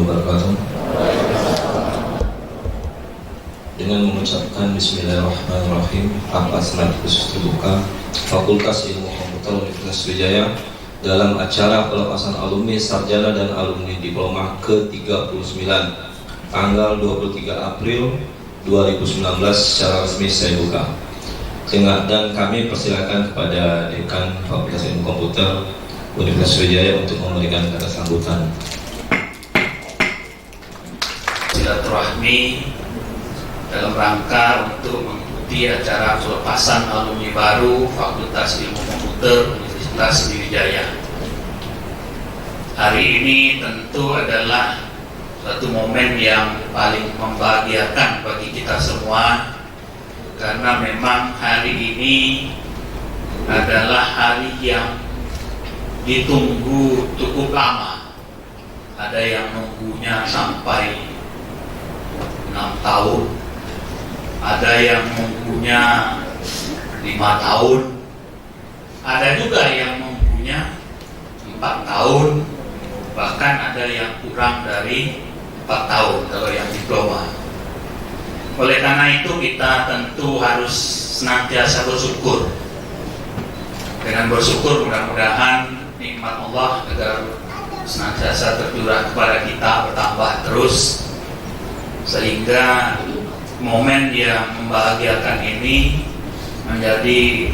wabarakatuh. Dengan mengucapkan Bismillahirrahmanirrahim, apa senat khusus terbuka Fakultas Ilmu Komputer Universitas Sriwijaya dalam acara pelepasan alumni sarjana dan alumni diploma ke-39 tanggal 23 April 2019 secara resmi saya buka. Dan kami persilakan kepada Dekan Fakultas Ilmu Komputer Universitas Sriwijaya untuk memberikan kata sambutan. Silaturahmi dalam rangka untuk mengikuti acara pelepasan alumni baru Fakultas Ilmu Komputer Universitas Sriwijaya. Hari ini tentu adalah suatu momen yang paling membahagiakan bagi kita semua, karena memang hari ini adalah hari yang ditunggu cukup lama. Ada yang nunggunya sampai 6 tahun, ada yang nunggunya 5 tahun, ada juga yang nunggunya 4 tahun, bahkan ada yang kurang dari 4 tahun kalau yang diploma. Oleh karena itu kita tentu harus senantiasa bersyukur. Dengan bersyukur mudah-mudahan nikmat Allah agar senantiasa tercurah kepada kita bertambah terus, sehingga momen yang membahagiakan ini menjadi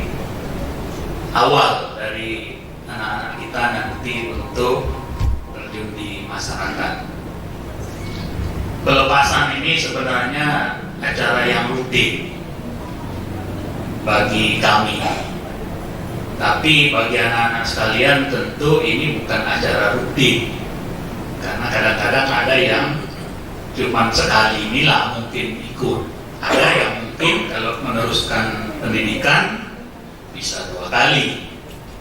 awal dari anak-anak kita nanti untuk terjun di masyarakat. Pelepasan ini sebenarnya acara yang rutin bagi kami, tapi bagi anak-anak sekalian tentu ini bukan acara rutin, karena kadang-kadang ada yang cuma sekali inilah mungkin ikut, ada yang mungkin kalau meneruskan pendidikan bisa 2 kali,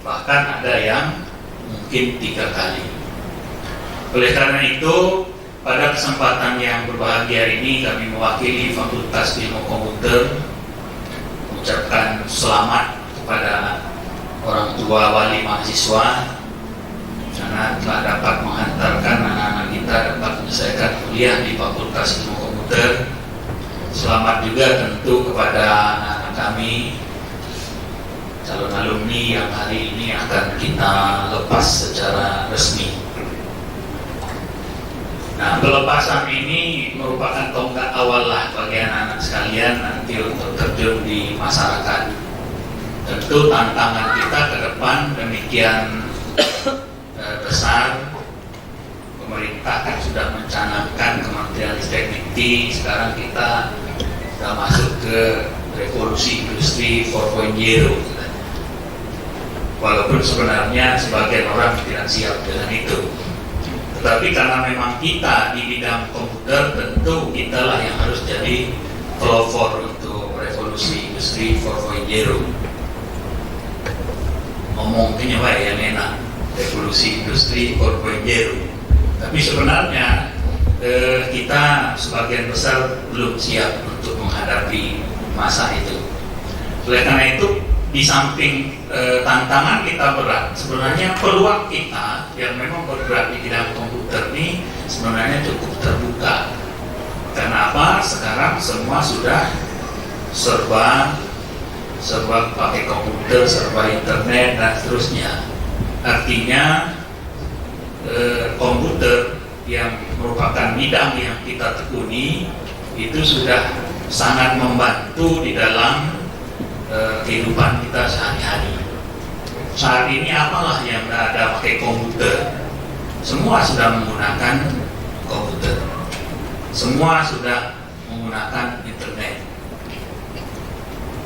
bahkan ada yang mungkin 3 kali. Oleh karena itu, pada kesempatan yang berbahagia ini kami mewakili Fakultas Ilmu Komputer mengucapkan selamat kepada orang tua wali mahasiswa karena telah dapat menghantarkan anak-anak kita dapat menyelesaikan kuliah di Fakultas Ilmu Komputer. Selamat juga tentu kepada anak-anak kami calon alumni yang hari ini akan kita lepas secara resmi. Nah, pelepasan ini merupakan tonggak awal lah bagi anak-anak sekalian nanti untuk terjun di masyarakat. Tentu tantangan kita ke depan demikian besar. Pemerintah kan sudah mencanangkan Kementerian Ristekdikti, sekarang kita sudah masuk ke revolusi industri 4.0. Walaupun sebenarnya sebagian orang tidak siap dengan itu, tetapi karena memang kita di bidang komputer, tentu kita lah yang harus jadi pelopor untuk revolusi industri 4.0. Ngomongnya Pak yang enak, revolusi industri 4.0. Tapi sebenarnya kita sebagian besar belum siap untuk menghadapi masa itu. Oleh karena itu, di samping tantangan kita berat, sebenarnya peluang kita yang memang bergerak di bidang komputer ini sebenarnya cukup terbuka. Karena apa? Sekarang semua sudah serba pakai komputer, serba internet dan seterusnya. Artinya komputer yang merupakan bidang yang kita tekuni itu sudah sangat membantu di dalam kehidupan kita sehari-hari. Saat ini apalah yang ada pakai komputer, semua sudah menggunakan komputer, semua sudah menggunakan internet.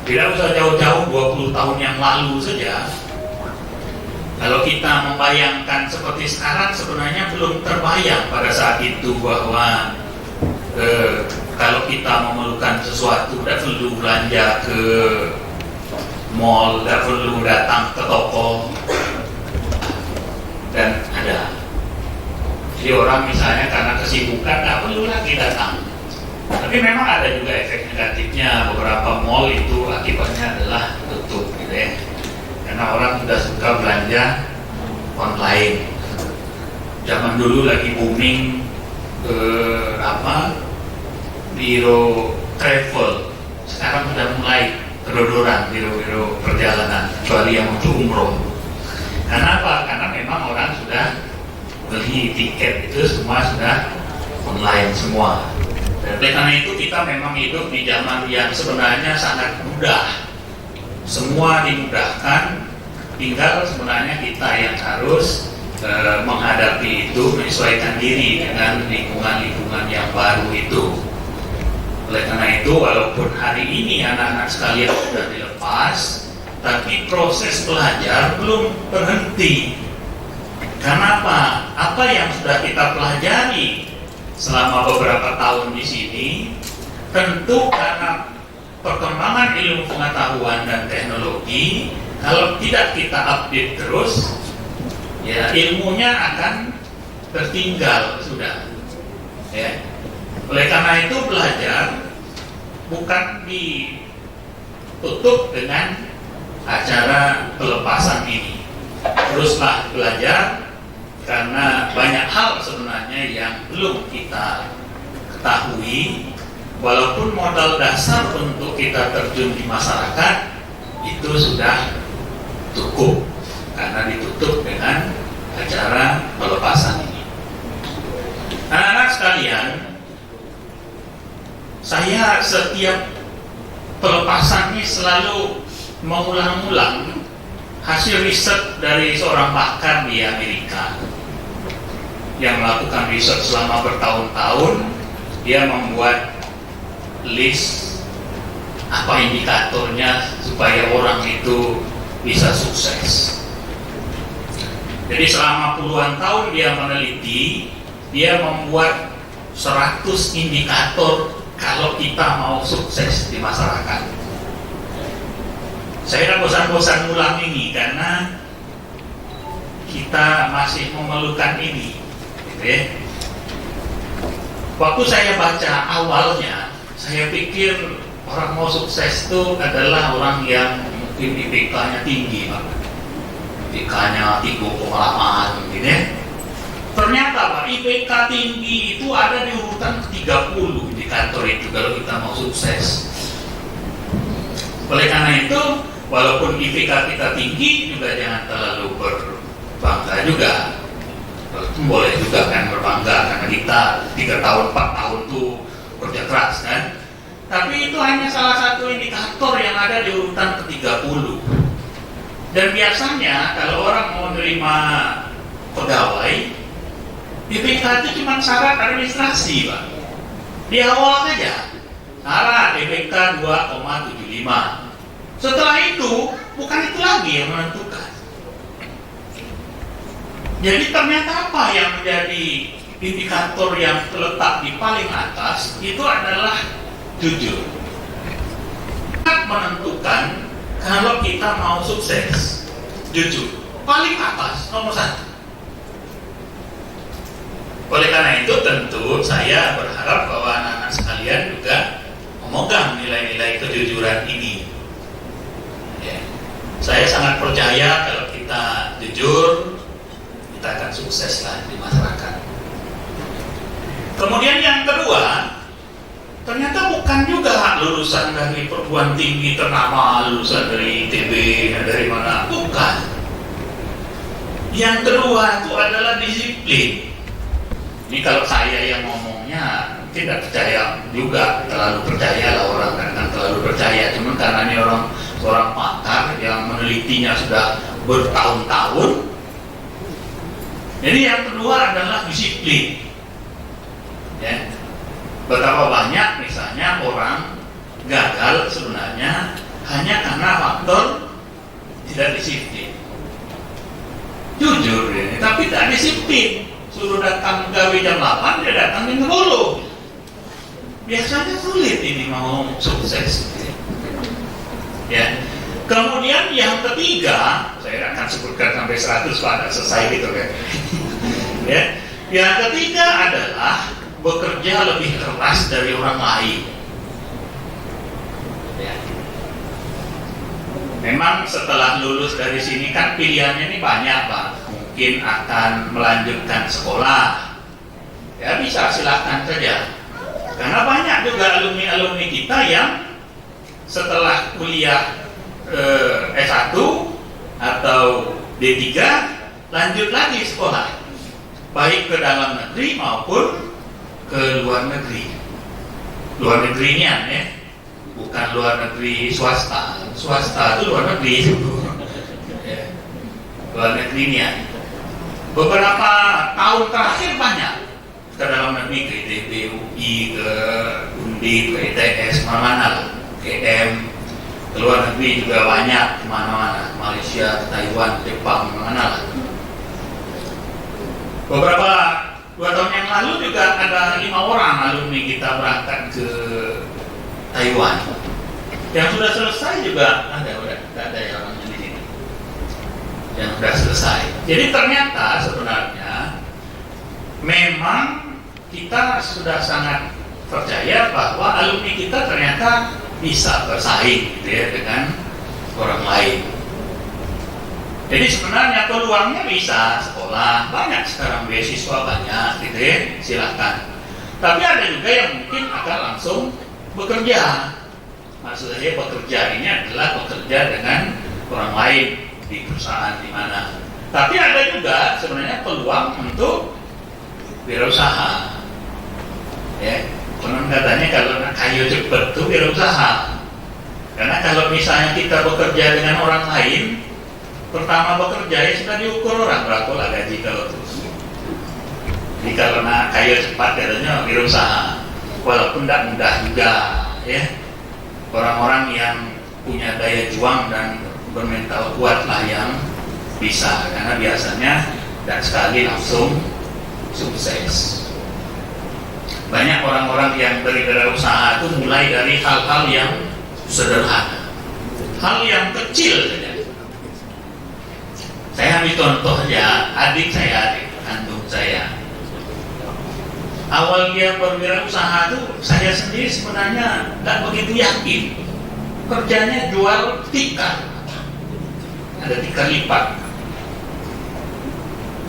Tidak usah jauh-jauh 20 tahun yang lalu saja, kalau kita membayangkan seperti sekarang, sebenarnya belum terbayang pada saat itu bahwa kalau kita memerlukan sesuatu tidak perlu belanja ke mall, tidak perlu datang ke toko, dan ada. Jadi orang misalnya karena kesibukan tidak perlu lagi datang. Tapi memang ada juga efek negatifnya, beberapa mall itu akibatnya adalah tutup, gitu ya. Karena orang sudah suka belanja online. Zaman dulu lagi booming ke biro travel sekarang sudah mulai kedodoran biro-biro perjalanan, kecuali yang untuk umroh. Karena apa? Karena memang orang sudah beli tiket itu semua sudah online semua. Dan karena itu kita memang hidup di zaman yang sebenarnya sangat mudah. Semua dimudahkan, tinggal sebenarnya kita yang harus menghadapi itu, menyesuaikan diri dengan lingkungan-lingkungan yang baru itu. Oleh karena itu, walaupun hari ini anak-anak sekalian sudah dilepas, tapi proses belajar belum berhenti. Karena apa? Apa yang sudah kita pelajari selama beberapa tahun di sini, tentu karena perkembangan ilmu pengetahuan dan teknologi, kalau tidak kita update terus, ya ilmunya akan tertinggal sudah. Ya. Oleh karena itu belajar bukan ditutup dengan acara pelepasan ini. Teruslah belajar karena banyak hal sebenarnya yang belum kita ketahui. Walaupun modal dasar untuk kita terjun di masyarakat itu sudah cukup karena ditutup dengan acara pelepasan ini. Anak-anak sekalian, saya setiap pelepasan ini selalu mengulang-ulang hasil riset dari seorang pakar di Amerika yang melakukan riset selama bertahun-tahun. Dia membuat list apa indikatornya supaya orang itu bisa sukses. Jadi selama puluhan tahun dia meneliti, dia membuat 100 indikator kalau kita mau sukses di masyarakat. Saya tidak bosan-bosan ulang ini karena kita masih memerlukan ini, gitu ya. Waktu saya baca awalnya, saya pikir orang mau sukses itu adalah orang yang mungkin IPK-nya tinggi, Pak. IPK-nya 3,8 gitu ya. Ternyata Pak, IPK tinggi itu ada di urutan ke-30 indikator itu kalau kita mau sukses. Oleh karena itu, walaupun IPK kita tinggi juga jangan terlalu berbangga juga. Boleh juga kan berbangga karena kita 3 tahun 4 tahun tuh kerja keras kan. Tapi itu hanya salah satu indikator yang ada di urutan ke-30. Dan biasanya kalau orang mau menerima pegawai, IPK itu cuma syarat administrasi, Pak. Di awal saja syarat IPK 2,75. Setelah itu bukan itu lagi yang menentukan. Jadi ternyata apa yang menjadi indikator yang terletak di paling atas itu adalah jujur. Menentukan kalau kita mau sukses, jujur paling atas nomor 1. Oleh karena itu tentu saya berharap bahwa anak-anak sekalian juga memegang nilai-nilai kejujuran ini. Ya. Saya sangat percaya kalau kita jujur, kita akan sukseslah di masyarakat. Kemudian yang kedua, ternyata bukan juga lulusan dari perguruan tinggi ternama, lulusan dari ITB, dari mana, bukan. Yang kedua itu adalah disiplin. Ini kalau saya yang ngomongnya tidak percaya juga, terlalu percaya lah orang, kan terlalu percaya. Cuma karena ini seorang pakar yang menelitinya sudah bertahun-tahun. Jadi yang kedua adalah disiplin. Ya. Betapa banyak misalnya orang gagal sebenarnya hanya karena faktor tidak disiplin. Jujur ini, tapi tidak disiplin. Suruh datang gawe jam 8, dia datang jam 10. Biasanya sulit ini mau sukses. Ya. Kemudian yang ketiga, saya akan sebutkan sampai 100 pada selesai gitu kan. Ya. Yang ketiga adalah bekerja lebih keras dari orang lain. Ya. Memang setelah lulus dari sini kan pilihannya ini banyak, Pak. Mungkin akan melanjutkan sekolah ya bisa silahkan saja. Karena banyak juga alumni-alumni kita yang setelah kuliah S1 atau D3 lanjut lagi sekolah, baik ke dalam negeri maupun ke luar negeri. Luar negerinya ya, bukan luar negeri swasta. Swasta itu luar negeri itu. Ya. Luar negerinya. Beberapa tahun terakhir banyak ke dalam negeri, ke ITB, UI, ke Undip, ke ITS, mana-mana lah, KM, ke luar negeri juga banyak, kemana-mana, Malaysia, Taiwan, Jepang, mana-mana lah. Beberapa 2 tahun yang lalu juga ada 5 orang alumni kita berangkat ke Taiwan. Yang sudah selesai juga ada ya orangnya di sini. Yang sudah selesai. Jadi ternyata sebenarnya memang kita sudah sangat percaya bahwa alumni kita ternyata bisa bersaing gitu ya dengan orang lain. Jadi sebenarnya peluangnya bisa sekolah, banyak sekarang beasiswa banyak gitu ya, silahkan. Tapi ada juga yang mungkin akan langsung bekerja. Maksud saya bekerja ini adalah bekerja dengan orang lain di perusahaan di mana. Tapi ada juga sebenarnya peluang untuk wirausaha. Ya, konon katanya kalau kayu cepet itu wirausaha. Karena kalau misalnya kita bekerja dengan orang lain, pertama bekerja ya sudah diukur orang berapa lah gaji kalau terus. Jadi kalau kayu cepat katanya wirausaha, walaupun tidak mudah juga ya. Orang-orang yang punya daya juang dan bermental kuat lah yang bisa, karena biasanya dan sekali langsung sukses. Banyak orang-orang yang berwirausaha itu mulai dari hal-hal yang sederhana, hal yang kecil saja. Saya ambil contoh ya, adik kandung saya. Awal dia berwirausaha itu saya sendiri sebenarnya tidak begitu yakin. Kerjanya jual tikar, ada tikar lipat,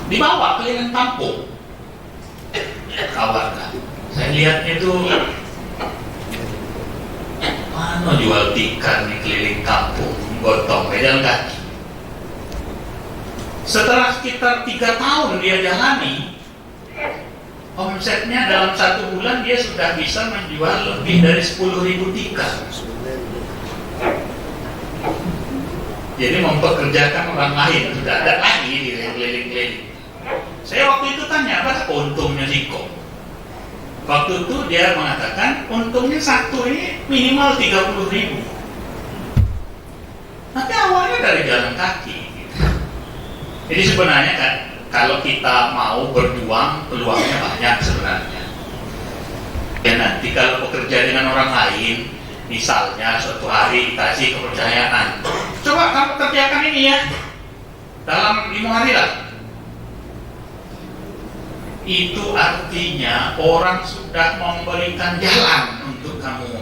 dibawa keliling kampung. Kawan, saya lihatnya itu mana jual tikar di keliling kampung, gotong jalan kaki. Setelah sekitar 3 tahun dia jalani, omsetnya dalam 1 bulan dia sudah bisa menjual lebih dari 10.000 tikar. Jadi mempekerjakan orang lain, sudah ada lagi di keliling-keliling. Saya waktu itu tanya, apa untungnya Ziko? Waktu itu dia mengatakan untungnya satu ini minimal 30.000. Tapi awalnya dari jalan kaki. Jadi sebenarnya kan, kalau kita mau berjuang, peluangnya banyak sebenarnya. Ya nanti kalau bekerja dengan orang lain, misalnya suatu hari dikasih kepercayaan, coba kamu kerjakan ini ya, dalam 5 hari lah. Itu artinya orang sudah memberikan jalan untuk kamu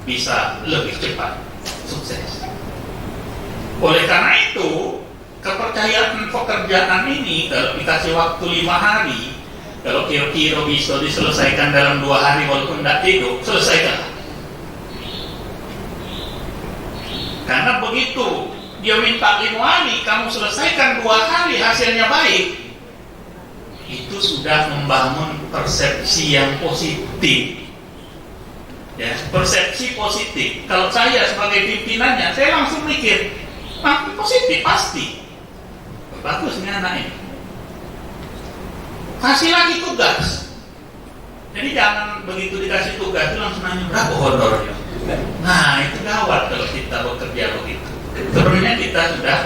bisa lebih cepat sukses. Oleh karena itu, kepercayaan pekerjaan ini kalau dikasih waktu 5 hari, kalau kira-kira bisa diselesaikan dalam 2 hari walaupun tidak tidur, selesaikan. Karena begitu dia minta 5 hari, kamu selesaikan 2 hari, hasilnya baik, itu sudah membangun persepsi yang positif. Ya, persepsi positif. Kalau saya sebagai pimpinannya, saya langsung mikir, positif pasti. Bagus ini anak ini. Kasih lagi tugas. Jadi jangan begitu dikasih tugas itu langsung nanya berapa honornya. Nah itu gawat kalau kita bekerja begitu. Sebenarnya kita sudah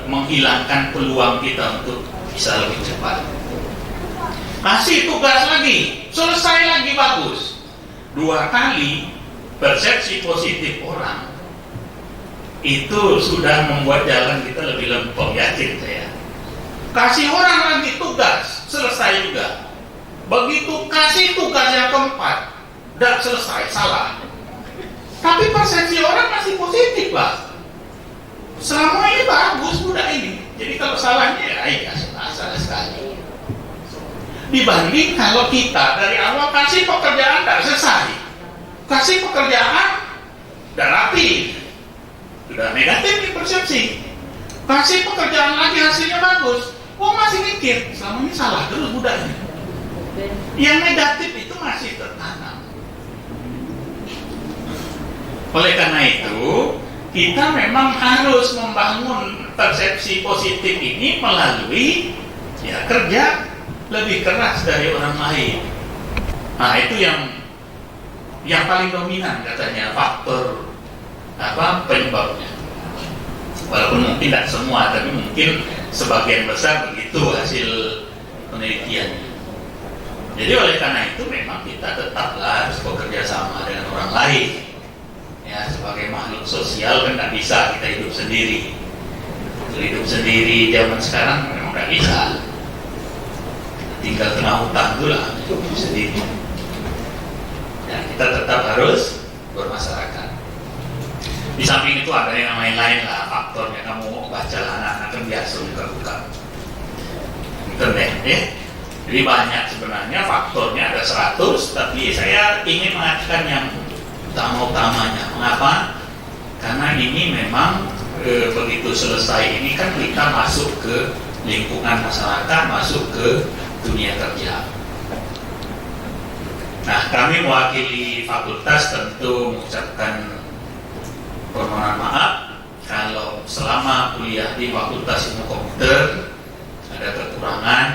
menghilangkan peluang kita untuk bisa lebih cepat. Kasih tugas lagi, selesai lagi bagus. 2 kali persepsi positif orang itu sudah membuat jalan kita lebih lempeng, yakin saya. Kasih orang lagi tugas, selesai juga. Begitu kasih tugas yang keempat, tidak selesai, salah. Tapi persepsi orang masih positif lah. Selama ini bagus, udah ini. Jadi kalau salahnya ya salah sekali. Dibanding kalau kita dari awal kasih pekerjaan tidak selesai, kasih pekerjaan tidak rapi, sudah negatif di persepsi. Kasih pekerjaan lagi hasilnya bagus, masih mikir selama ini salah terus budaknya. Yang negatif itu masih tertanam. Oleh karena itu, kita memang harus membangun persepsi positif ini melalui kerja lebih keras dari orang lain. Nah, itu yang paling dominan katanya faktor penyebabnya. Walaupun mungkin tidak semua, tapi mungkin sebagian besar begitu hasil penelitiannya. Jadi oleh karena itu memang kita tetaplah harus bekerja sama dengan orang lain. Ya, sebagai makhluk sosial kan tidak bisa kita hidup sendiri. Hidup sendiri zaman sekarang memang tidak bisa. Tinggal kena hutang dulu lah hidup sendiri. Ya, kita tetap harus bermasyarakat. Di samping itu ada yang lain-lain lah faktornya. Kamu baca anak-anak kan biasa buka internet ya. Jadi banyak sebenarnya faktornya, ada 100, tapi saya ingin mengatakan yang utama-utamanya. Mengapa? Karena ini memang begitu selesai ini kan kita masuk ke lingkungan masyarakat, masuk ke dunia kerja. Nah, kami mewakili fakultas tentu mengucapkan permohonan maaf kalau selama kuliah di Fakultas Ilmu Komputer ada kekurangan,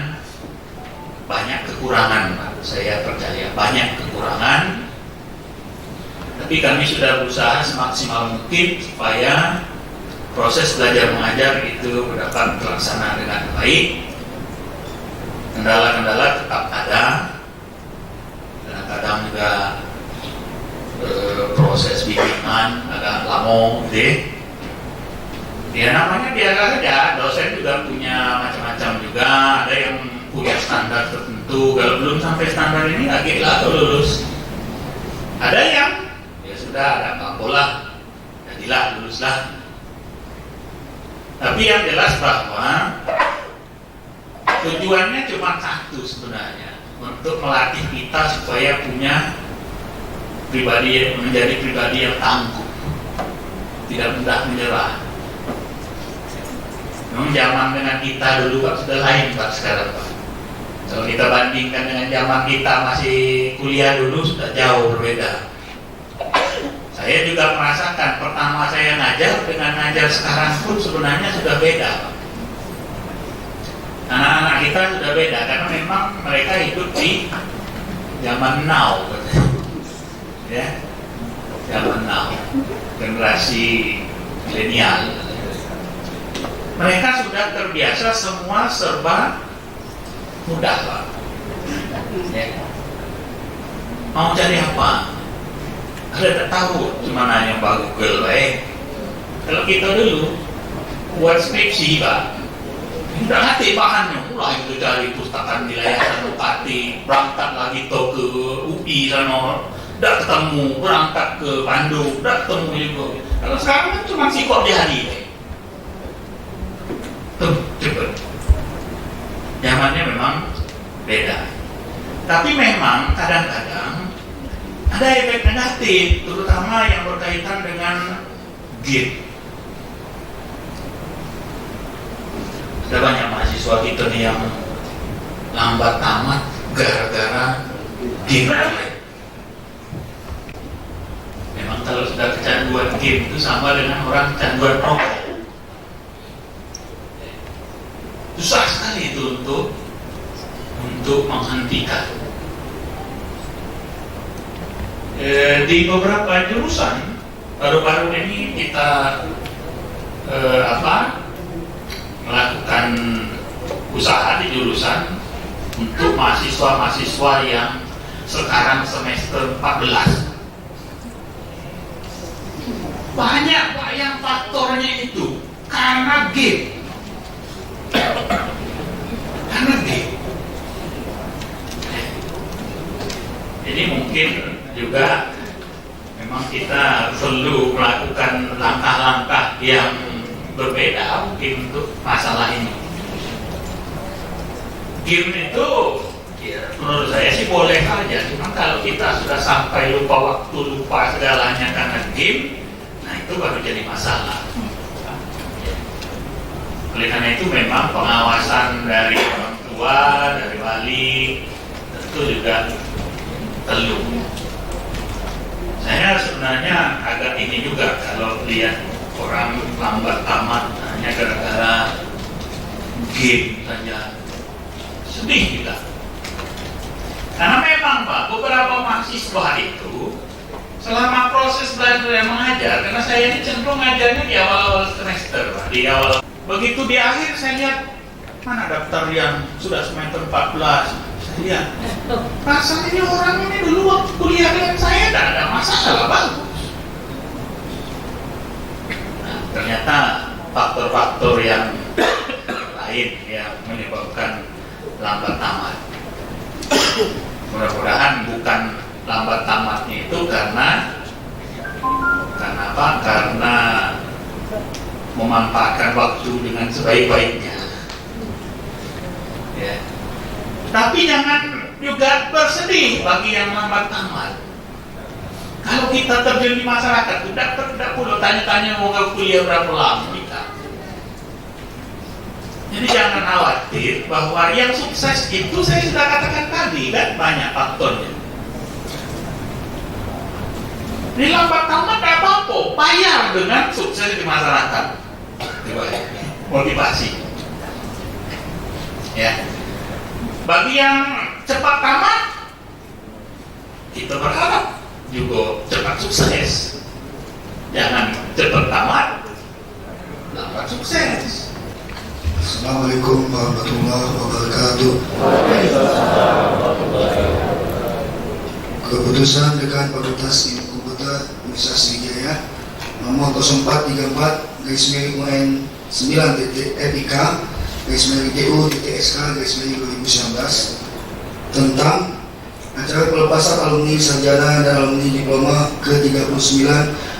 banyak kekurangan, saya percaya banyak kekurangan. Tapi kami sudah berusaha semaksimal mungkin supaya proses belajar mengajar itu dapat terlaksana dengan baik. Kendala-kendala tetap ada, kadang-kadang juga proses bimbingan agak lama gitu. Ya namanya biasa saja, dosen juga punya macam-macam juga, ada yang punya standar tertentu, kalau belum sampai standar ini agak lah lulus. Ada yang ya sudah ada bola, jadilah luluslah. Tapi yang jelas bahwa tujuannya cuma satu sebenarnya, untuk melatih kita supaya punya pribadi, menjadi pribadi yang tangguh, tidak mudah menyerah. Memang zaman dengan kita dulu Pak sudah lain Pak sekarang Pak. Kalau kita bandingkan dengan zaman kita masih kuliah dulu sudah jauh berbeda. Saya juga merasakan pertama saya ngajar dengan ngajar sekarang pun sebenarnya sudah beda Pak. Anak-anak kita sudah beda karena memang mereka hidup di zaman now, ya, zaman now, generasi milenial. Mereka sudah terbiasa semua serba mudah Pak. Ya. Mau cari apa? Ada tak tahu, cuma nanya Pak Google, Kalau kita dulu buat skripsi Pak, tidak ngerti bahannya, mulai itu cari pustakaan wilayah Senopati, berangkat lagi ke UI sana, tidak ketemu, berangkat ke Bandung, tidak ketemu juga. Kalau sekarang kan cuma sikap di hari, cepet. Zamannya memang beda. Tapi memang kadang-kadang ada efek negatif, terutama yang berkaitan dengan game. Ada banyak mahasiswa kita nih yang lambat tamat gara-gara game. Memang kalau sudah kecanduan game itu sama dengan orang kecanduan rokok. Susah sekali itu untuk menghentikan. Di beberapa jurusan baru-baru ini kita melakukan usaha di jurusan untuk mahasiswa-mahasiswa yang sekarang semester 14. Banyak Pak yang faktornya itu karena game. Karena game. Jadi mungkin juga memang kita perlu melakukan langkah-langkah yang berbeda mungkin untuk masalah ini. Game itu Ya, menurut saya sih boleh aja. Cuma kalau kita sudah sampai lupa waktu, lupa segalanya karena game, nah itu baru jadi masalah. Oleh karena itu memang pengawasan dari orang tua, dari wali tentu juga perlu. Saya sebenarnya agak ini juga kalau lihat orang lambat tamat hanya gara-gara game saja, sedih kita. Karena memang Pak, beberapa mahasiswa itu selama proses belajar dan mengajar, karena saya ini cenderung ngajarnya di awal-awal semester Pak, di awal. Begitu di akhir saya lihat mana daftar yang sudah semester 14. Saya lihat rasanya orang ini dulu waktu kuliah dengan saya tidak ada masalah bagus. Nah, ternyata faktor-faktor yang lain yang menyebabkan lambat tamat. Mudah-mudahan bukan lambat tamatnya itu karena apa? Karena memanfaatkan waktu dengan sebaik-baiknya. Ya. Tapi jangan juga bersedih bagi yang lambat tamat. Kalau kita terjun di masyarakat, tidak perlu tanya-tanya mau kuliah berapa lama kita. Jadi jangan khawatir bahwa yang sukses itu saya sudah katakan tadi kan banyak faktornya. Ini lambat tamat tidak apa-apa, bayar dengan sukses di masyarakat. Motivasi. Ya. Bagi yang cepat tamat, kita berharap juga cepat sukses. Jangan cepat tamat, lambat sukses. Assalamualaikum warahmatullahi wabarakatuh. Keputusan Dekan Fakultas Ilmu Komputer Universitas Sriwijaya nomor 0434-9.FIK-TU.SK-2019 tentang acara pelepasan alumni sarjana dan alumni diploma ke-39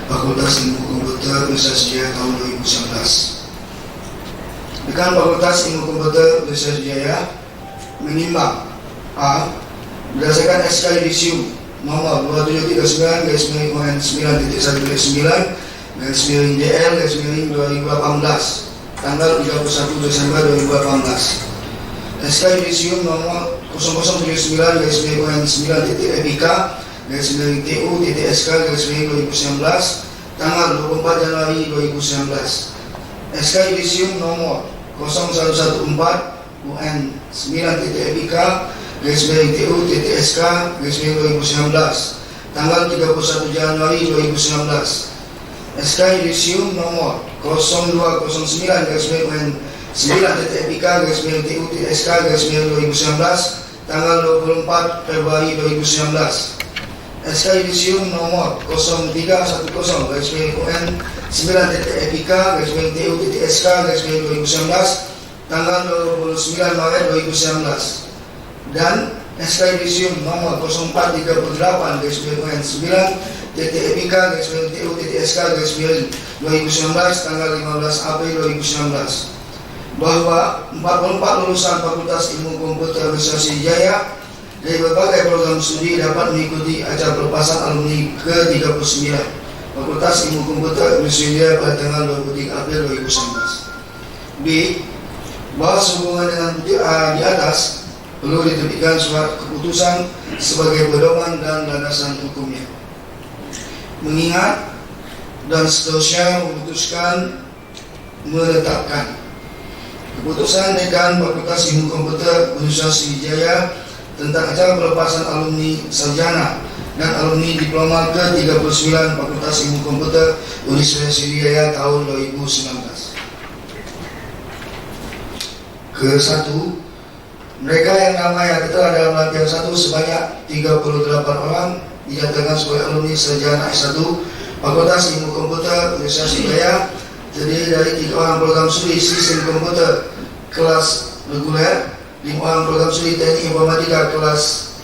Fakultas Ilmu Komputer Universitas Sriwijaya tahun 2019. Dekan Fakultas Ilmu Komputer Universitas Sriwijaya menimbang A. Berdasarkan SK Yudisium nomor 2739-9.9.1-9-JL-2018 tanggal 31 Desember 2018. SK Yudisium nomor 0099-9.FIK-9.TU.SK-2019 tanggal 24 Januari 2019. SK Yudisium nomor 0114-9.FIK-TU.SK-2019 tanggal 31 Januari 2019. SK Yudisium nomor 0209-9.FIK-TU.SK-2019 tanggal 24 Februari 2019. SK Yudisium nomor 0310-9.FIK-TU.SK-2019 tanggal 29 Maret 2019 dan SK Yudisium nomor 0438-9.FIK-TU.SK-2019 tanggal 15 April 2019 bahwa 44 lulusan Fakultas Ilmu Komputer Universitas Sriwijaya dari berbagai program studi dapat mengikuti acara pelepasan alumni ke-39 Fakultas Ilmu Komputer Universitas Sriwijaya pada tanggal 23 April 2019. B. Bahwa sehubungan dengan bukti A di atas perlu diterbitkan surat keputusan sebagai pedoman dan landasan hukumnya. Mengingat dan seterusnya memutuskan menetapkan keputusan Dekan Fakultas Ilmu Komputer Universitas Sriwijaya tentang acara pelepasan alumni sarjana dan alumni diploma ke-39 Fakultas Ilmu Komputer Universitas Sriwijaya tahun 2019. Ke-1, mereka yang namanya tertera dalam lampiran 1 sebanyak 38 orang dinyatakan sebagai alumni sarjana S1 Fakultas Ilmu Komputer Universitas Sriwijaya, terdiri dari 3 orang program studi sistem komputer kelas reguler, 5 orang program studi teknik informatika kelas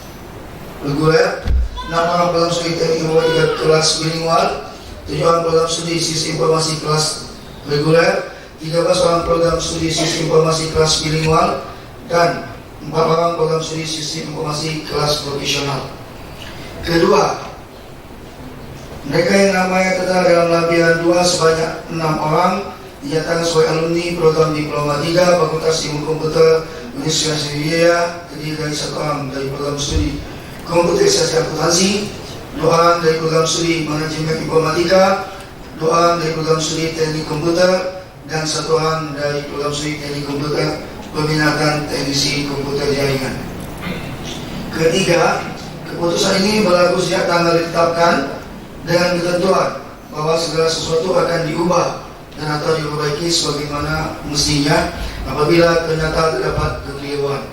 reguler, 6 orang program studi teknik informatika kelas bilingual, 7 orang program studi sistem informasi kelas reguler, 13 orang program studi sistem informasi kelas bilingual, dan 4 orang program studi sistem informasi kelas profesional. Kedua, mereka yang namanya tertera dalam lampiran 2 sebanyak 6 orang dinyatakan sebagai alumni program Diploma 3 Fakultas Ilmu Komputer Universitas Sriwijaya, terdiri dari 1 orang dari program studi Komputerisasi Akuntansi, 2 orang dari program studi Manajemen Informatika, 2 orang dari program studi Teknik Komputer, dan 1 orang dari program studi Teknik Komputer Peminatan Teknisi Komputer Jaringan. Ketiga, keputusan ini berlaku sejak tanggal ditetapkan dengan ketentuan bahwa segala sesuatu akan diubah dan atau diperbaiki sebagaimana mestinya apabila ternyata terdapat kekeliruan.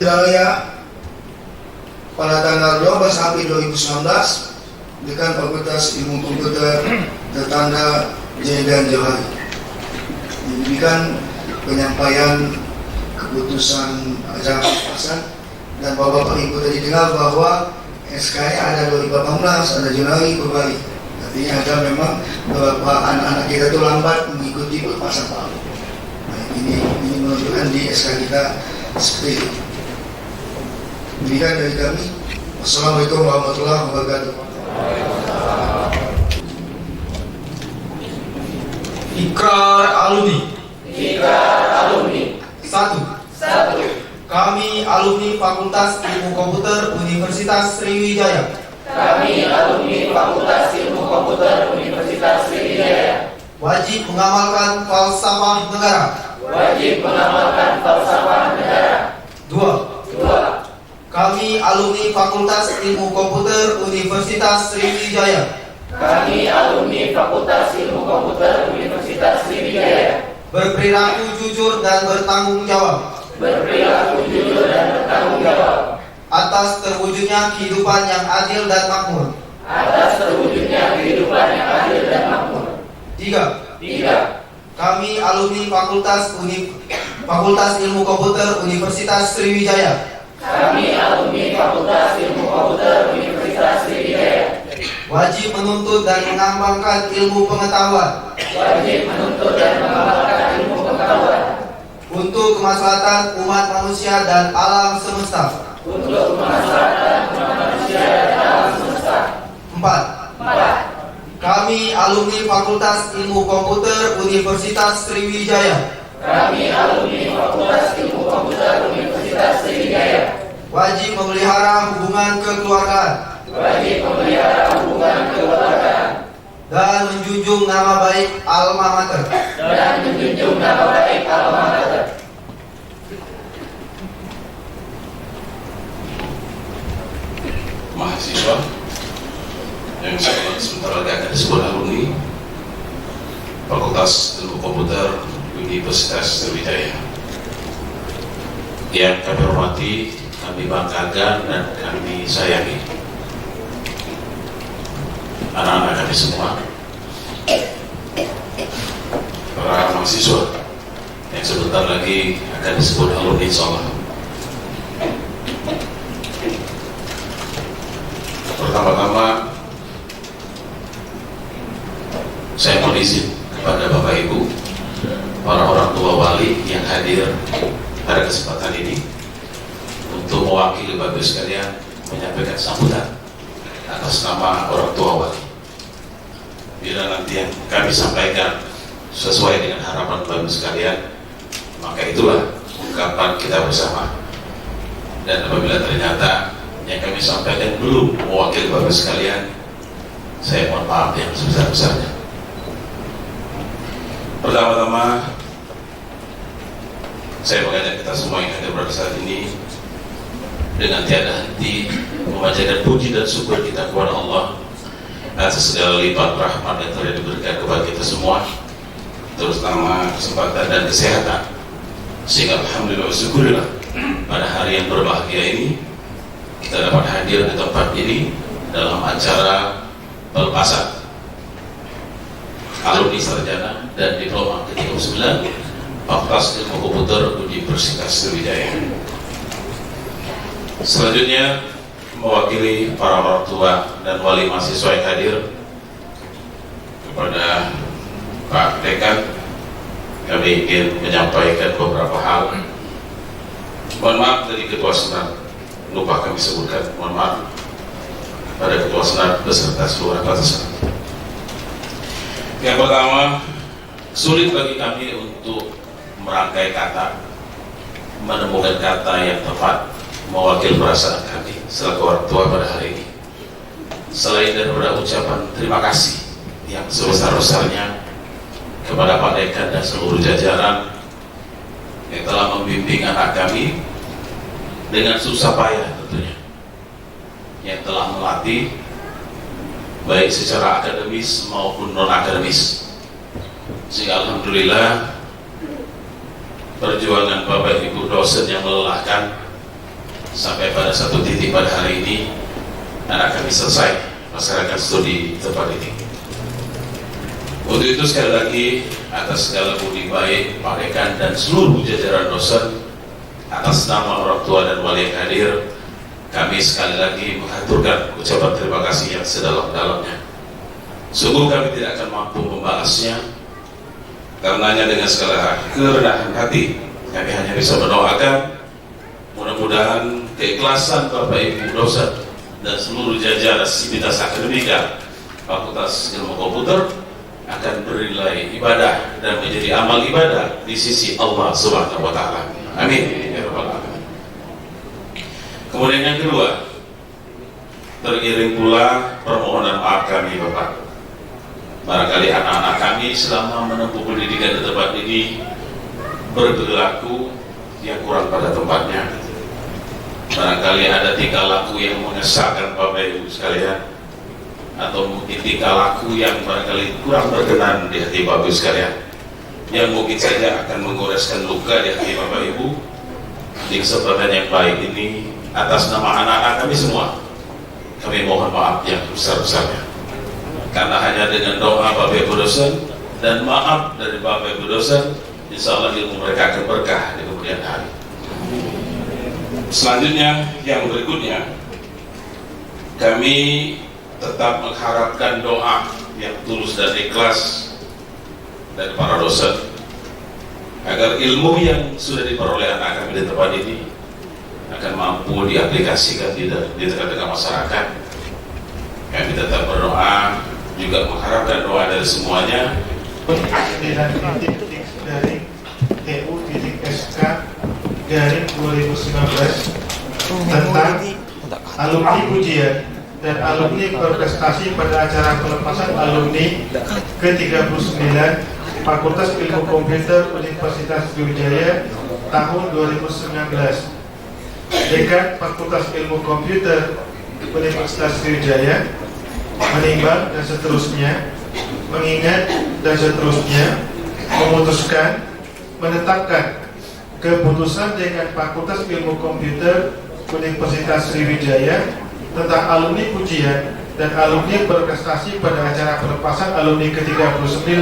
Raya pada tanggal 12 April 2019, Dekan Fakultas Ilmu Komputer tertanda Zaidan Johari. Demikian penyampaian keputusan acara papasan, dan Bapak Ibu tadi dengar bahwa SK-nya ada 2018, ada Januari, Februari. Artinya ada memang beberapa anak-anak kita itu lambat mengikuti pelepasan palu. Nah, ini menunjukkan di SK kita seperti itu. Demikian dari kami. Wassalamualaikum warahmatullahi wabarakatuh. Ikrar alumni. Ikrar alumni. 1. Kami alumni Fakultas Ilmu Komputer Universitas Sriwijaya. Kami alumni Fakultas Ilmu Komputer Universitas Sriwijaya. Wajib mengamalkan falsafah negara. Wajib mengamalkan falsafah negara. 2. Kami alumni Fakultas Ilmu Komputer Universitas Sriwijaya. Kami alumni Fakultas Ilmu Komputer Universitas Sriwijaya. Berperilaku jujur dan bertanggung jawab Berperilaku jujur dan bertanggung jawab atas terwujudnya kehidupan yang adil dan makmur. atas terwujudnya kehidupan yang adil dan makmur. 3. 3. Kami alumni Fakultas Ilmu Komputer Universitas Sriwijaya. Kami alumni Fakultas Ilmu Komputer Universitas Sriwijaya. Wajib menuntut dan mengembangkan ilmu pengetahuan Wajib menuntut dan mengamalkan ilmu pengetahuan untuk kemaslahatan umat manusia dan alam semesta. untuk kemaslahatan umat manusia dan alam semesta. 4. 4. Kami alumni Fakultas Ilmu Komputer Universitas Sriwijaya. Kami alumni Fakultas Ilmu Komputer Universitas Sriwijaya. Wajib memelihara hubungan kekeluargaan Wajib memelihara hubungan kekeluargaan dan menjunjung nama baik alma mater. dan menjunjung nama baik alma mater. Mahasiswa yang sebentar lagi akan disebut alumni Fakultas Ilmu Komputer Universitas Sriwijaya. Yang kami hormati, kami banggakan dan kami sayangi anak-anak kami semua, para mahasiswa yang sebentar lagi akan disebut alumni insyaallah. Pertama-tama saya mohon izin kepada Bapak Ibu, para orang tua wali yang hadir pada kesempatan ini untuk mewakili Bapak Ibu sekalian menyampaikan sambutan atas nama orang tua wali. Bila nanti yang kami sampaikan sesuai dengan harapan Bapak Ibu sekalian, maka itulah ungkapan kita bersama. Dan apabila ternyata yang kami sampaikan belum mewakili Bapak Ibu sekalian, saya mohon maaf yang sebesar-besarnya. Pertama-tama saya mengajak kita semua yang hadir pada saat ini dengan tiada henti memanjatkan puji dan syukur kita kepada Allah atas segala lipat rahmat yang telah diberikan kepada kita semua, terutama kesempatan dan kesehatan, sehingga alhamdulillah syukurillah pada hari yang berbahagia ini kita dapat hadir di tempat ini dalam acara pelepasan alumni sarjana dan diploma ke-39 Fakultas Ilmu Komputer Universitas Sriwijaya. Selanjutnya mewakili para orang tua dan wali mahasiswa yang hadir, kepada Pak Dekan kami ingin menyampaikan beberapa hal Mohon maaf dari Ketua Senat, lupa kami sebutkan, mohon maaf pada Ketua Senat beserta seluruh anggota Senat. Yang pertama, sulit bagi kami untuk merangkai kata, menemukan kata yang tepat mewakili perasaan kami selaku orang tua pada hari ini. Selain daripada ucapan terima kasih yang sebesar-besarnya kepada Pak Dekan dan seluruh jajaran yang telah membimbing anak kami dengan susah payah tentunya, yang telah melatih baik secara akademis maupun non akademis, sehingga alhamdulillah perjuangan Bapak Ibu dosen yang melelahkan sampai pada satu titik pada hari ini anak kami selesai masyarakat studi tempat ini. Untuk itu sekali lagi atas segala budi baik Pak Dekan dan seluruh jajaran dosen, atas nama orang tua dan wali yang hadir, kami sekali lagi mengaturkan ucapan terima kasih yang sedalam-dalamnya. Sungguh kami tidak akan mampu membalasnya, karenanya dengan segala kerendahan hati kami hanya bisa mendoakan mudah-mudahan keikhlasan Bapak Ibu dosen dan seluruh jajaran sivitas akademika Fakultas Ilmu Komputer akan bernilai ibadah dan menjadi amal ibadah di sisi Allah Subhanahu wa Ta'ala. Amin ya rabbal alamin. Kemudian yang kedua, teriring pula permohonan maaf kami Bapak. Barangkali anak-anak kami selama menempuh pendidikan di tempat ini berperilaku yang kurang pada tempatnya. Barangkali ada tingkah laku yang mengesahkan Bapak Ibu sekalian, atau mungkin tingkah laku yang barangkali kurang berkenan di hati Bapak Ibu sekalian, yang mungkin saja akan menggoreskan luka di hati Bapak Ibu. Di kesempatan yang baik ini, atas nama anak-anak kami semua, kami mohon maaf yang besar-besarnya, karena hanya dengan doa Bapak Ibu dosen dan maaf dari Bapak Ibu dosen, insya Allah ilmu mereka akan berkah di kemudian hari. Selanjutnya, yang berikutnya, kami tetap mengharapkan doa yang tulus dan ikhlas dari para dosen agar ilmu yang sudah diperoleh anak kami di tempat ini akan mampu diaplikasikan di tengah-tengah masyarakat. Kami tetap berdoa, juga mengharapkan doa dari semuanya. Dari TU.SK garing 2019 tentang alumni ujian dan alumni berprestasi pada acara pelepasan alumni ke-39 Fakultas Ilmu Komputer Universitas Sriwijaya tahun 2019. Dekan Fakultas Ilmu Komputer Universitas Sriwijaya menimbang dan seterusnya, mengingat dan seterusnya, memutuskan, menetapkan keputusan Dekan Fakultas Ilmu Komputer Universitas Sriwijaya tentang alumni ujian dan alumni berprestasi pada acara pelepasan alumni ke-39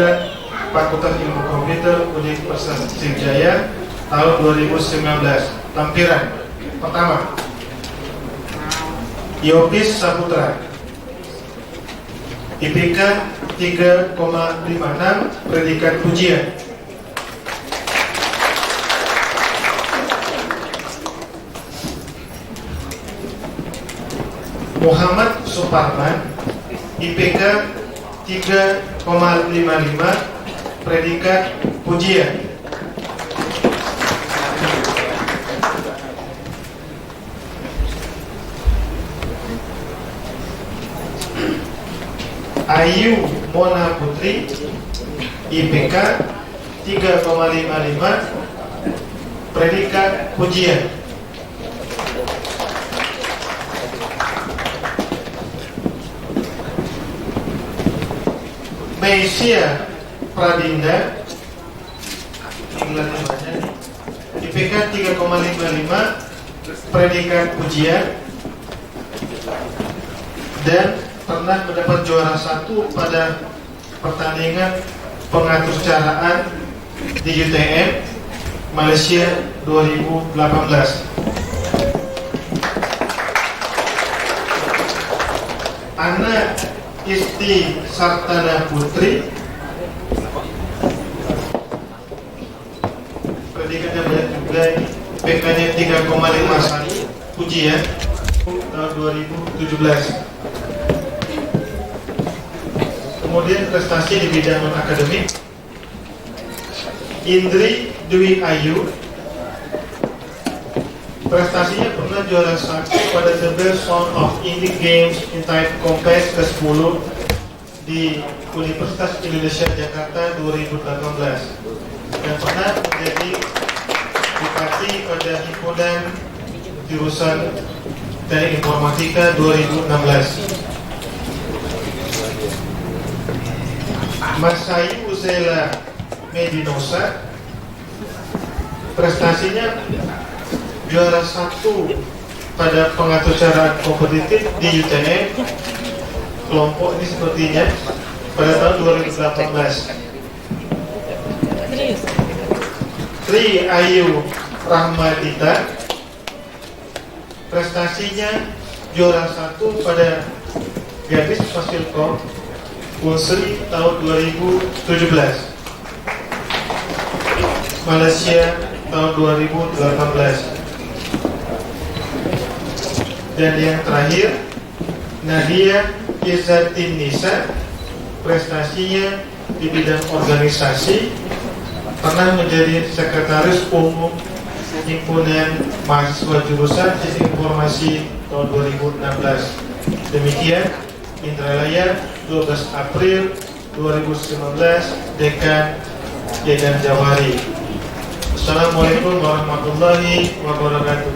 Fakultas Ilmu Komputer Universitas Sriwijaya tahun 2019. Lampiran pertama, Yopis Saputra, IPK 3,56, predikat ujian. Muhammad Suparman, IPK 3,55, predikat pujian. Ayu Mona Putri, IPK 3,55, predikat pujian. Meisya Pradinda, IPK 3,55, predikat pujian, dan pernah mendapat juara 1 pada pertandingan pengatur caraan di UTM Malaysia 2018. Ana Isti Sartana Putri, predikatnya banyak juga ini, PKD 3,5 hari ujian tahun 2017. Kemudian prestasi di bidang non-akademik, Indri Dwi Ayu, prestasinya pernah juara 1 pada The Best Sound of Indie Games in Type Compass ke-10 di Universitas Indonesia Jakarta 2018 dan pernah menjadi bupati pada himpunan jurusan Teknik Informatika 2016. Mas Sayu Zela Medinosa, prestasinya juara 1 pada pengatur cara kompetitif di UTM kelompok ini sepertinya pada tahun 2018. Tri Ayu Rahmadita, prestasinya juara 1 pada Gadis Fasilkom Unsri tahun 2017, Malaysia tahun 2018. Dan yang terakhir, Nadia Izzatin Nisa, prestasinya di bidang organisasi, pernah menjadi sekretaris umum Himpunan Mahasiswa Jurusan Sistem Informasi tahun 2016. Demikian Indralaya 12 April 2019, Dekan Jedan Jawari. Assalamualaikum warahmatullahi wabarakatuh.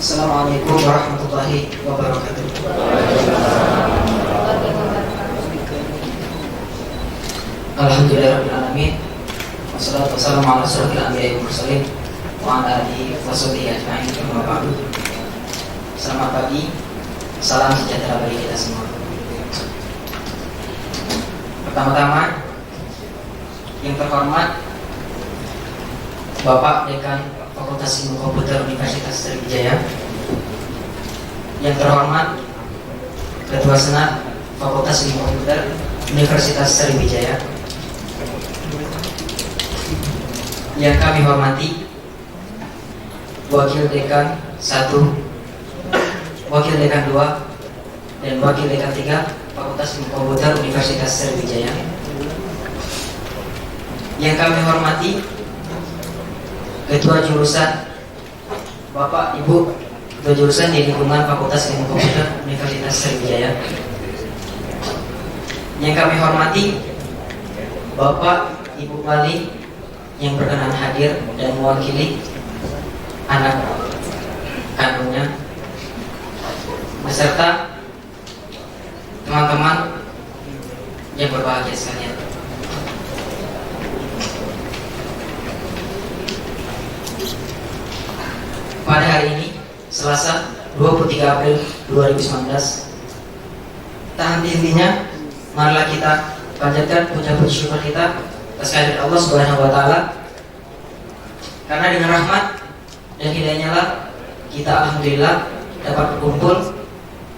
Assalamualaikum warahmatullahi wabarakatuh. Alhamdulillahirrahmanirrahim. Wassalatu wassalamu ala asyrofil anbiya'i wal mursalin wa ala alihi wa sahbihi ajma'in. Amma ba'du. Selamat pagi. Salam sejahtera bagi kita semua. Pertama-tama, yang terhormat Bapak Dekan Fakultas Ilmu Komputer Universitas Sriwijaya, yang terhormat Ketua Senat Fakultas Ilmu Komputer Universitas Sriwijaya, yang kami hormati Wakil Dekan 1, Wakil Dekan 2, dan Wakil Dekan 3 Fakultas Ilmu Komputer Universitas Sriwijaya, yang kami hormati Ketua Jurusan Bapak Ibu Ketua Jurusan di lingkungan Fakultas Ilmu Komputer Universitas Sriwijaya, yang kami hormati Bapak Ibu Wali yang berkenan hadir dan mewakili anak kandungnya beserta teman-teman yang berbahagia sekalian. Pada hari ini, Selasa 23 April 2019, tak henti-hentinya marilah kita panjatkan puja-puji syukur kita atas kehadirat Allah Subhanahu wa taala. Karena dengan rahmat dan hidayahnya lah kita alhamdulillah dapat berkumpul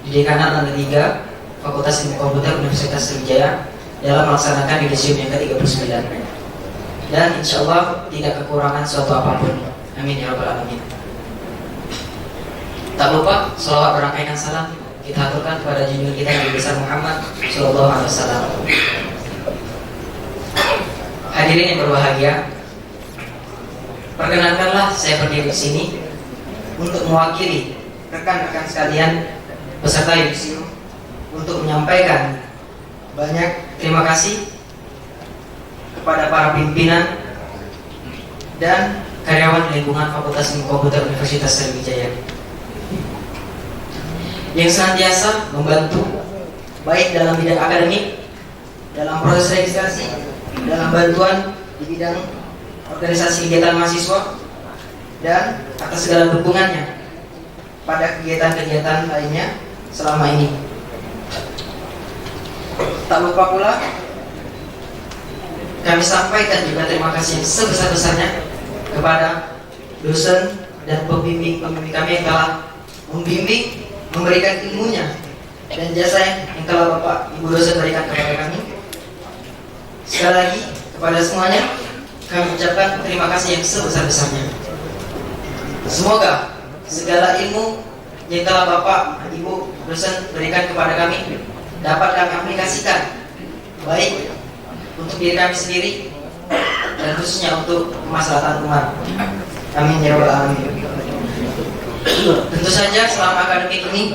di Dekanat Lantai 3 Fakultas Ilmu Komputer Universitas Sriwijaya dalam melaksanakan yudisium yang ke-39. Dan insya Allah tidak kekurangan suatu apapun. Amin ya rabbal alamin. Tak lupa sholawat berangkaikan salam kita aturkan kepada junjungan kita Nabi besar Muhammad Sallallahu Alaihi Wasallam. Hadirin yang berbahagia, perkenankanlah saya berdiri di sini untuk mewakili rekan-rekan sekalian peserta yudisium untuk menyampaikan banyak terima kasih kepada para pimpinan dan karyawan lingkungan Fakultas Ilmu Komputer Universitas Sriwijaya yang senantiasa membantu baik dalam bidang akademik, dalam proses registrasi, dalam bantuan di bidang organisasi kegiatan mahasiswa, dan atas segala dukungannya pada kegiatan-kegiatan lainnya selama ini. Tak lupa pula kami sampaikan juga terima kasih yang sebesar-besarnya kepada dosen dan pembimbing-pembimbing kami yang telah membimbing, memberikan ilmunya dan jasa yang telah Bapak Ibu dosen berikan kepada kami. Sekali lagi kepada semuanya kami ucapkan terima kasih yang sebesar-besarnya. Semoga segala ilmu yang telah Bapak Ibu dosen berikan kepada kami dapat kami aplikasikan baik untuk diri kami sendiri dan khususnya untuk kemaslahatan umat. Amin ya rabbal alamin. Tentu saja selama akademik ini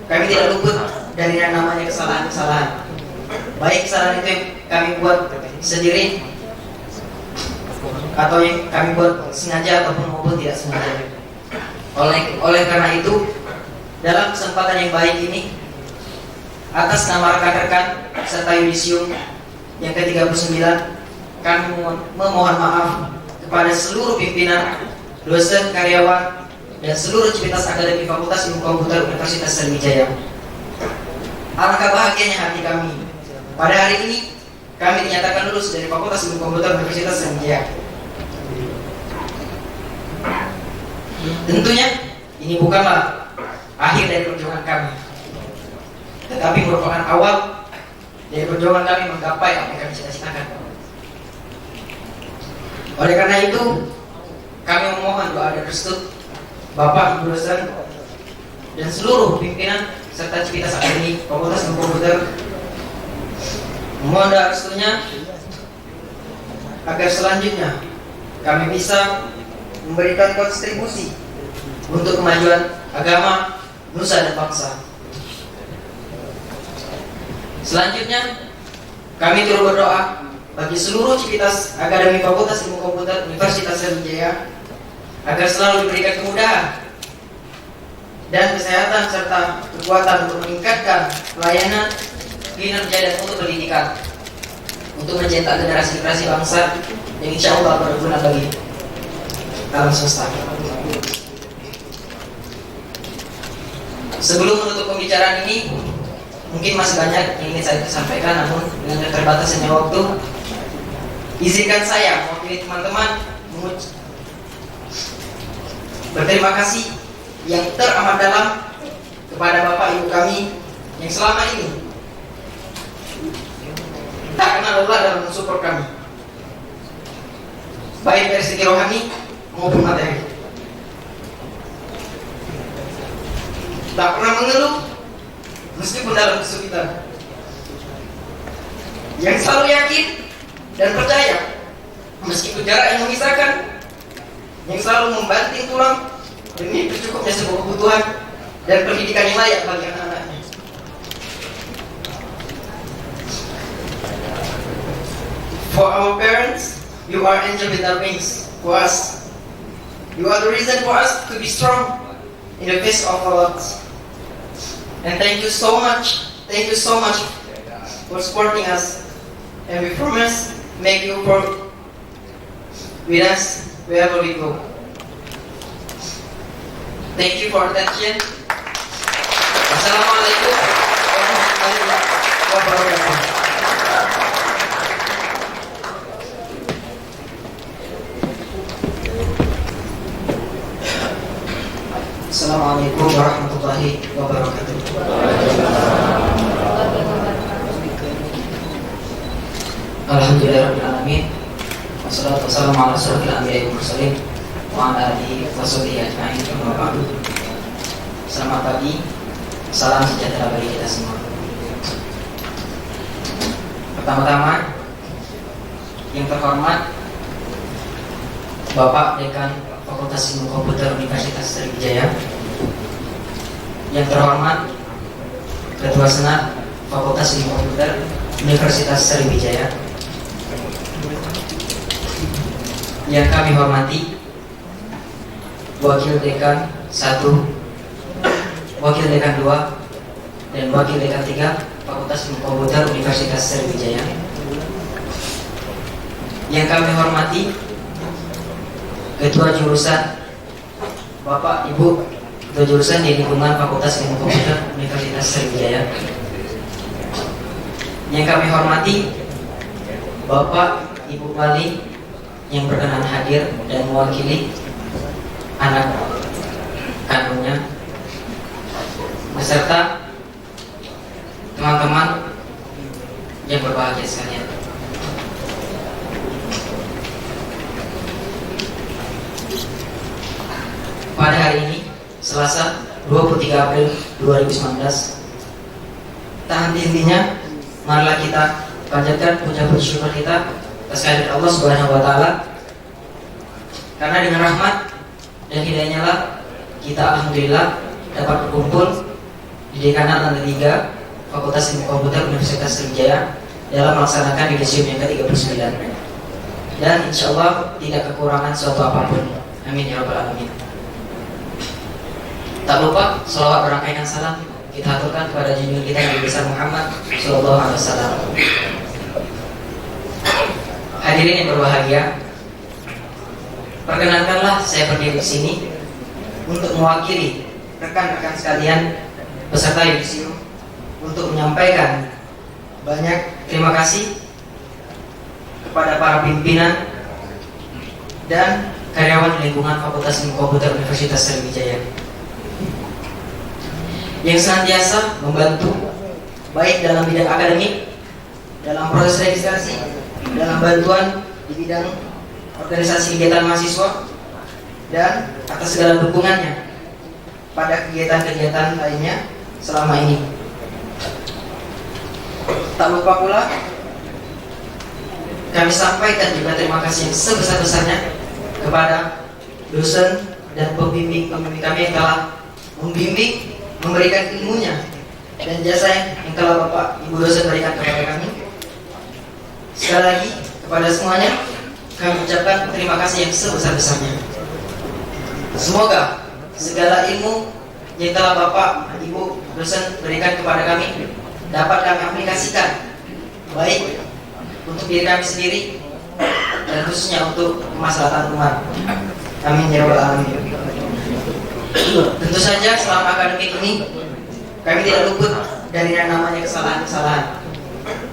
kami tidak luput dari yang namanya kesalahan-kesalahan. Baik kesalahan itu yang kami buat sendiri atau yang kami buat sengaja ataupun maupun tidak sengaja. Oleh karena itu, dalam kesempatan yang baik ini, atas nama rekan-rekan serta yudisium yang ke-39, kami memohon maaf kepada seluruh pimpinan, dosen, karyawan, dan seluruh civitas akademik Fakultas Ilmu Komputer Universitas Sriwijaya. Alangkah bahagianya hati kami. Pada hari ini kami dinyatakan lulus dari Fakultas Ilmu Komputer Universitas Sriwijaya. Tentunya ini bukanlah akhir dari perjuangan kami, tetapi merupakan awal dari perjuangan kami menggapai apa yang kami cita-citakan. Oleh karena itu, kami memohon doa dan restu Bapak Ibu dosen dan seluruh pimpinan serta civitas akademik Fakultas Ilmu Komputer, mohon doa restunya agar selanjutnya kami bisa memberikan kontribusi untuk kemajuan agama, nusa dan bangsa. Selanjutnya kami turut berdoa bagi seluruh civitas akademik Fakultas Ilmu Komputer Universitas Sriwijaya agar selalu diberikan kemudahan dan kesehatan serta kekuatan untuk meningkatkan pelayanan, kinerja dan mutu pendidikan. untuk mencetak generasi-generasi bangsa yang insya Allah berguna bagi alam semesta. Sebelum menutup pembicaraan ini, mungkin masih banyak yang ingin saya sampaikan, namun dengan keterbatasannya waktu, izinkan saya mewakili teman-teman berterima kasih yang teramat dalam kepada Bapak Ibu kami yang selama ini tak kenal lelah dalam mensupport kami, baik dari segi rohani maupun materi. Tak pernah mengeluh meskipun dalam kesulitan, yang selalu yakin dan percaya meskipun jarak yang memisahkan, yang selalu membanting tulang demi tercukupnya sebuah kebutuhan dan pendidikan yang layak bagi anak-anaknya. For our parents, you are angel with our wings. For us, you are the reason for us to be strong in the face of our odds. And thank you so much for supporting us. And we promise make you work with us wherever we go. Thank you for attention. Assalamualaikum warahmatullahi wabarakatuh. Assalamualaikum warahmatullahi wabarakatuh. Alhamdulillahirabbil alamin. Wassalatu wassalamu ala asyrofil anbiya'i wal mursalin wa ala alihi washabihi ajma'in. Amma ba'du. Selamat pagi. Salam sejahtera bagi kita semua. Pertama-tama, yang terhormat Bapak Dekan Fakultas Ilmu Komputer Universitas Sriwijaya, yang terhormat Ketua Senat Fakultas Ilmu Komputer Universitas Sriwijaya, yang kami hormati Wakil Dekan 1, Wakil Dekan 2, dan Wakil Dekan 3 Fakultas Ilmu Komputer Universitas Sriwijaya, yang kami hormati Ketua Jurusan Bapak Ibu Ketua Jurusan di lingkungan Fakultas Ilmu Komputer Universitas Sriwijaya, yang kami hormati Bapak Ibu Wali yang berkenan hadir dan mewakili anak kandungnya, beserta teman-teman yang berbahagia sekalian. Pada hari ini, Selasa 23 April 2019, tak henti-hentinya marilah kita panjatkan puja puji syukur kita atas kehadirat Allah Subhanahu wa taala. Karena dengan rahmat dan hidayahnya lah kita alhamdulillah dapat berkumpul di Dekanat Lantai 3 Fakultas Ilmu Komputer Universitas Sriwijaya dalam melaksanakan yudisium yang ke-39. Dan insya Allah tidak kekurangan suatu apapun. Amin ya rabbal alamin. Tak lupa salawat berangkaian salam kita aturkan kepada junjungan kita Nabi besar Muhammad Sallallahu Alaihi Wasallam. Hadirin yang berbahagia, perkenankanlah saya berdiri di sini untuk mewakili rekan-rekan sekalian peserta yudisium untuk menyampaikan banyak terima kasih kepada para pimpinan dan karyawan di lingkungan Fakultas Ilmu Komputer Universitas Sriwijaya yang senantiasa membantu baik dalam bidang akademik, dalam proses registrasi, dalam bantuan di bidang organisasi kegiatan mahasiswa, dan atas segala dukungannya pada kegiatan-kegiatan lainnya selama ini. Tak lupa pula kami sampaikan juga terima kasih yang sebesar-besarnya kepada dosen dan pembimbing-pembimbing kami yang telah membimbing, memberikan ilmunya dan jasa yang telah Bapak Ibu dosen berikan kepada kami. Sekali lagi kepada semuanya kami ucapkan terima kasih yang sebesar-besarnya. Semoga segala ilmu yang telah Bapak Ibu dosen berikan kepada kami dapat kami aplikasikan baik untuk diri kami sendiri dan khususnya untuk kemaslahatan umat. Amin ya rabbal alamin. Tentu saja selama akademik ini kami tidak luput dari yang namanya kesalahan-kesalahan.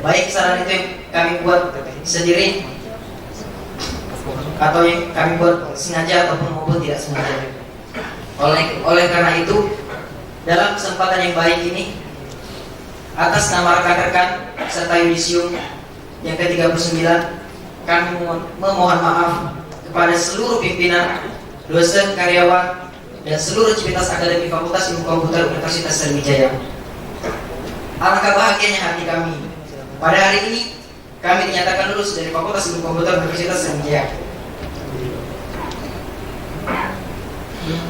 Baik kesalahan itu yang kami buat sendiri atau yang kami buat sengaja ataupun maupun tidak sengaja. Oleh karena itu, dalam kesempatan yang baik ini, atas nama rekan-rekan serta yudisium yang ke-39, kami memohon maaf kepada seluruh pimpinan, dosen, karyawan, dan seluruh civitas akademi Fakultas Ilmu Komputer Universitas Sriwijaya. Alangkah bahagianya hati kami. Pada hari ini, kami dinyatakan lulus dari Fakultas Ilmu Komputer Universitas Sriwijaya.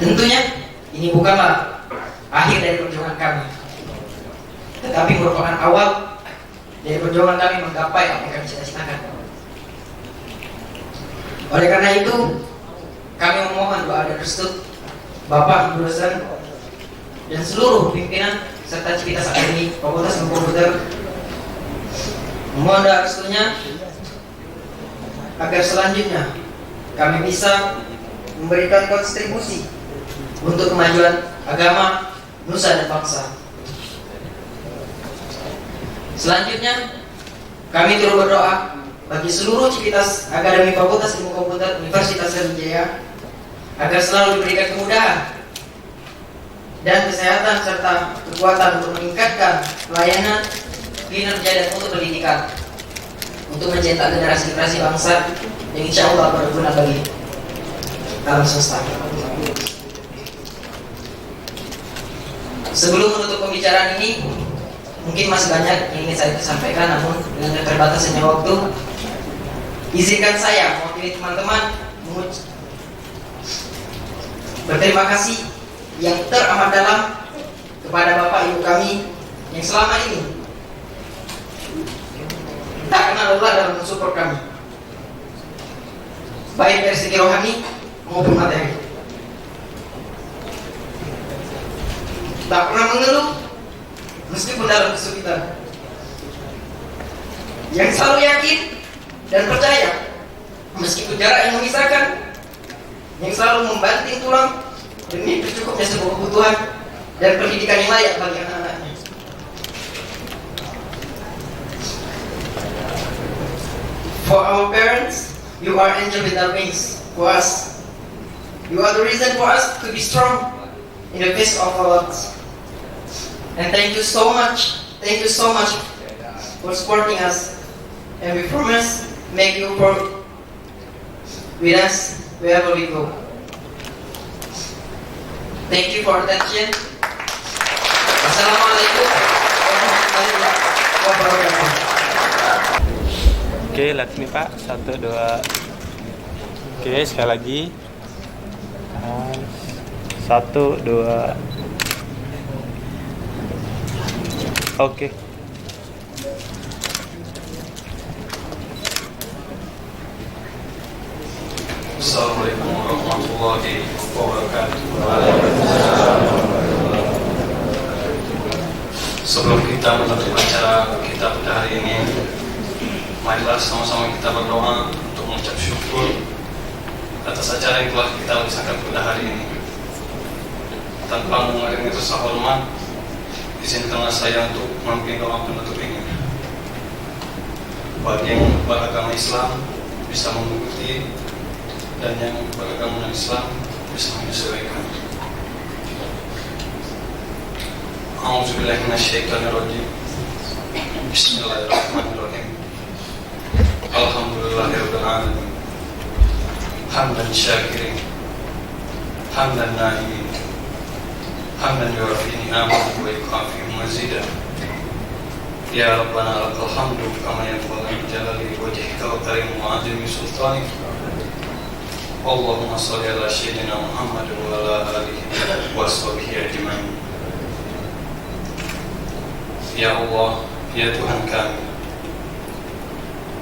Tentunya, ini bukanlah akhir dari perjuangan kami, tetapi merupakan awal dari perjuangan kami menggapai apa yang kami cita-citakan. Oleh karena itu, kami memohon doa dan restu Bapak, Ibu dosen, dan seluruh pimpinan serta civitas akademi Fakultas Ilmu Komputer, memohon doa restunya agar selanjutnya kami bisa memberikan kontribusi untuk kemajuan agama, nusa dan bangsa. Selanjutnya, kami turut berdoa bagi seluruh civitas akademi Fakultas Ilmu Komputer Universitas Sriwijaya agar selalu diberikan kemudahan dan kesehatan serta kekuatan untuk meningkatkan pelayanan, kinerja dan mutu pendidikan untuk mencetak generasi-generasi bangsa yang insya Allah berguna bagi alam semesta. Sebelum menutup pembicaraan ini, mungkin masih banyak yang ingin saya sampaikan, namun dengan keterbatasannya waktu, izinkan saya mewakili teman-teman berterima kasih yang teramat dalam kepada Bapak Ibu kami yang selama ini tak kenal lelah dalam mensupport kami, baik dari segi rohani maupun materi. Tak pernah mengeluh meskipun dalam kesulitan, yang selalu yakin dan percaya meskipun jarak yang memisahkan, yang selalu membanting tulang demi tercukupnya sebuah kebutuhan dan pendidikan yang layak bagi anak-anaknya. For our parents, you are angel with our wings. For us, you are the reason for us to be strong in the face of our odds. And thank you so much for supporting us. And we promise make you work with us wherever we go. Thank you for attention. Wassalamualaikum warahmatullahi wabarakatuh. Oke, lihat nih Pak, 1, 2. Oke, sekali lagi. 1, 2. Oke. Assalamualaikum warahmatullahi wabarakatuh. Sebelum kita menutup acara kita pada hari ini, marilah sama-sama kita berdoa untuk mengucap syukur atas acara yang telah kita laksanakan pada hari ini. Tanpa mengurangi rasa hormat, izinkanlah saya untuk memimpin doa penutup ini. Bagi yang beragama Islam bisa mengikuti, dan yang beragama Islam bisa menyesuaikan. A'udzubillahi minasyaitonirrajim. Bismillahirrahmanirrahim. Alhamdulillahirabbil alamin. Hamdan syakirin, hamdan na'imin, hamdan yuwafi ni'amahu wa yukafi mazidah. Ya Rabbana lakal hamdu kama yanbaghi li jalali wajhika wa karimi wa 'azimi sultanik. Allahumma sholli ala sayyidina Muhammad wa ala alihi wa sahbihi ajmain. Ya Allah, ya Tuhan kami,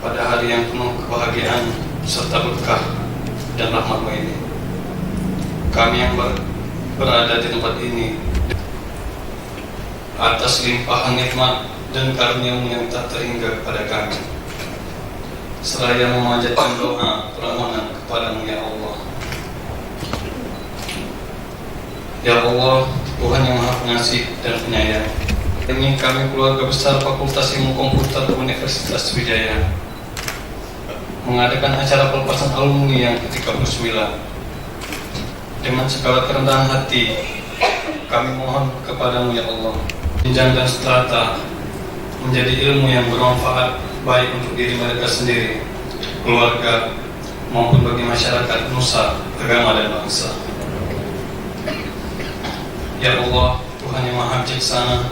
pada hari yang penuh kebahagiaan serta berkah dan rahmat-Mu ini, kami yang berada di tempat ini atas limpahan nikmat dan karunia-Mu yang tak terhingga kepada kami, seraya memanjatkan doa permohonan kepadamu ya Allah. Ya Allah, Tuhan yang Maha Pengasih dan Penyayang, ini kami keluarga besar Fakultas Ilmu Komputer Universitas Sriwijaya mengadakan acara pelepasan alumni yang ke-39. Dengan segala kerendahan hati, kami mohon kepadamu ya Allah, jenjang dan strata menjadi ilmu yang bermanfaat baik untuk diri mereka sendiri, keluarga, maupun bagi masyarakat nusa, agama dan bangsa. Ya Allah, Tuhan yang Maha Bijaksana,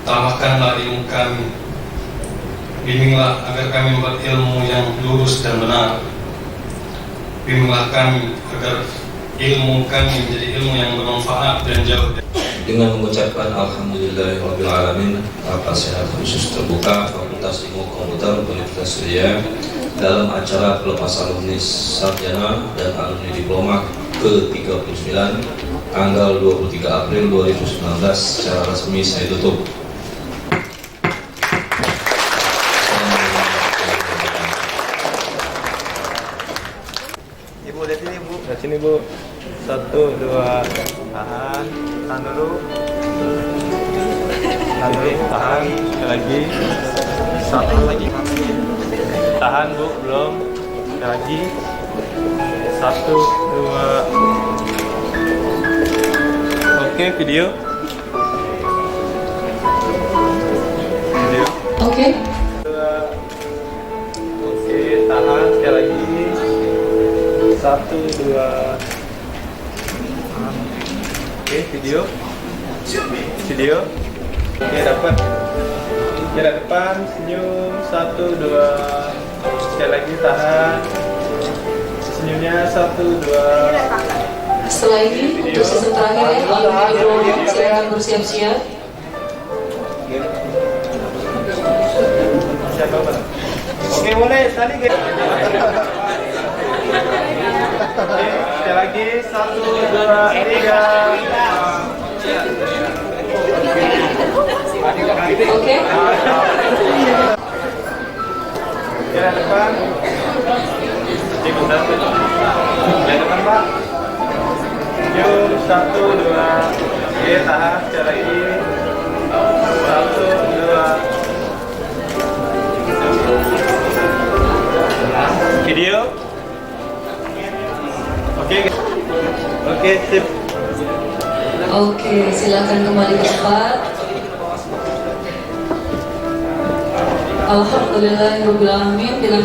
tambahkanlah ilmu kami, bimbinglah agar kami berilmu yang lurus dan benar. Bimbinglah kami agar ilmu kami menjadi ilmu yang bermanfaat dan jauh. Dengan mengucapkan Alhamdulillahirabbil alamin atas sehat khusus terbuka Fakultas Ilmu Komputer Universitas Sriwijaya dalam acara pelepasan alumni sarjana dan alumni diploma ke-39 tanggal 23 April 2019 secara resmi saya tutup. Ibu dari sini Bu. Dari sini Bu. 1, 2, tahan dulu. Tahan. Sekali lagi. 1 lagi. Tahan Bu, belum. Sekali lagi. 1, 2. Oke, video. Oke. 2. Oke, tahan sekali lagi. 1, 2. Oke, video. Oke, dapat. Jarak depan, senyum. 1, 2. Sekali lagi, tahan. Senyumnya 1, 2. Setelah ini untuk sesi terakhir ya, silakan bersiap-siap. Oke, boleh sekali. Oke, sekali lagi 1, 2, 3. Oke. Jalan depan. Jalan depan Pak. Yuk, 1, 2. Oke, tahan sekali lagi. 1, 2. Video. Oke, sip. Oke, silakan kembali ke tempat. Alhamdulillahirabbil alamin dengan